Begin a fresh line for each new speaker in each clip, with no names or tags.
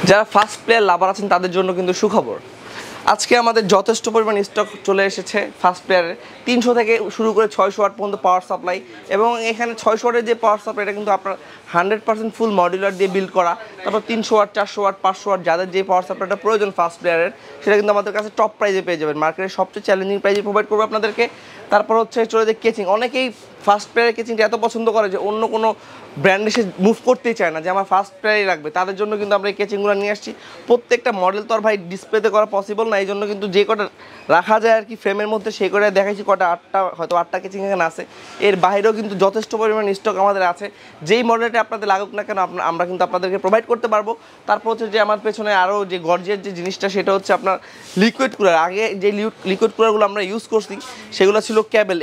যারা first player লাভার আছেন তাদের জন্য কিন্তু সুখবর। আজকে আমাদের যথেষ্ট পরিমাণ স্টক চলে এসেছে ফার্স্ট প্লেয়ারের। 300 থেকে শুরু করে 600 ওয়াট পর্যন্ত পাওয়ার সাপ্লাই, এবং এখানে 600 ওয়াটের যে পাওয়ার সাপ্লাই এটা কিন্তু আপনার 100% ফুল মডিউলার দিয়ে বিল্ড করা। তারপর 300 ওয়াট, 400 ওয়াট, 500 ওয়াট যাদের যে পাওয়ার সাপ্লাইটা প্রয়োজন ফার্স্ট প্লেয়ারের, সেটা কিন্তু আমাদের কাছে টপ প্রাইজে পেয়ে যাবেন। মার্কেটের সবচেয়ে চ্যালেঞ্জিং প্রাইজে প্রোভাইড করবো আপনাদেরকে। তারপর হচ্ছে চলে যে কেচিং, অনেকেই ফার্স্ট প্লেয়ারের কেচিংটা এত পছন্দ করে যে অন্য কোনো ব্র্যান্ডে সে মুভ করতেই চায় না, যে আমার ফার্স্ট প্লেয়ারই লাগবে। তাদের জন্য কিন্তু আমরা এই কেচিংগুলো নিয়ে আসছি। প্রত্যেকটা মডেল তো আর ভাই ডিসপ্লেতে করা পসিবল না, এই জন্য কিন্তু যে কটা রাখা যায় আর কি ফ্রেমের মধ্যে, সেই কটা দেখাইছি। কটা 8টা, হয়তো 8টা কেচিং এখানে আছে। এর বাইরেও কিন্তু যথেষ্ট পরিমাণ স্টক আমাদের আছে। যেই মডেলটা আপনাদের লাগুক না কেন আমরা কিন্তু আপনাদেরকে প্রোভাইড করতে পারবো। তারপর হচ্ছে যে আমার পেছনে আরও যে গর্জিয়ার যে জিনিসটা, সেটা হচ্ছে আপনার লিকুইড কুলার। আগে যে লিকুইড কুলারগুলো আমরা ইউজ করছি সেগুলো ছিল ক্যাবেল,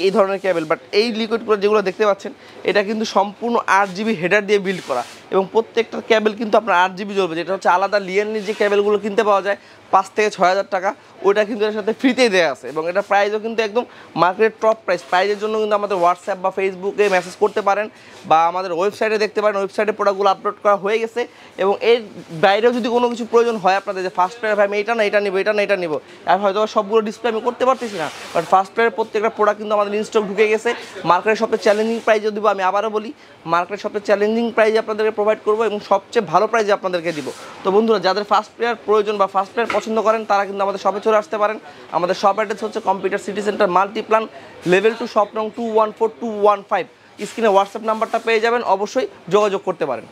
এই ধরনের ক্যাবেল। বাট এই লিকুইড কুলার যেগুলো দেখতে পাচ্ছেন, এটা কিন্তু সম্পূর্ণ 8GB হেডার দিয়ে বিল্ড করা, এবং প্রত্যেকটা ক্যাবেল কিন্তু আপনার 8GB জ্বলবে। যেটা হচ্ছে আলাদা লিয়ানির যে ক্যাবেলগুলো কিনতে পাওয়া যায় 5 থেকে 6 হাজার টাকা, ওইটা কিন্তু এর সাথে ফ্রিতেই দেওয়া আছে। এবং এটা প্রাইসও কিন্তু একদম মার্কেটের টপ প্রাইস। প্রাইজের জন্য কিন্তু আমাদের হোয়াটসঅ্যাপ বা ফেসবুকে মেসেজ করতে পারেন, বা আমাদের ওয়েবসাইটে দেখতে পারেন। ওয়েবসাইটে প্রোডাক্টগুলো আপলোড করা হয়ে গেছে। এবং এর বাইরেও যদি কোনো কিছু প্রয়োজন হয় আপনাদের, যে ফার্স্ট প্লেয়ার ভাই আমি এটা না এটা নিবো, এটা না এটা নিবো, আর হয়তো সবগুলো ডিসপ্লে আমি করতে পারতেছি না, বাট ফার্স্ট প্লেয়ারের প্রত্যেকটা প্রোডাক্ট কিন্তু আমাদের ইনস্টক ঢুকে গেছে। মার্কেটের সবচেয়ে চ্যালেঞ্জিং প্রাইজে দিব, আমি আবারও বলি, মার্কেটের সবচেয়ে চ্যালেঞ্জিং প্রাইজে আপনাদেরকে প্রোভাইড করবো, এবং সবচেয়ে ভালো প্রাইজে আপনাদেরকে দিব। তো বন্ধুরা, যাদের ফার্স্ট প্লেয়ার প্রয়োজন বা ফার্স্ট প্লেয়ার পছন্দ করেন, তারা কিন্তু আমাদের শপে চলে আসতে পারেন। আমাদের শপ অ্যাড্রেস হচ্ছে computer city centre Multiplan, level 2, shop নং 214215। স্ক্রিনে হোয়াটসঅ্যাপ নাম্বারটা পেয়ে যাবেন, অবশ্যই যোগাযোগ করতে পারেন।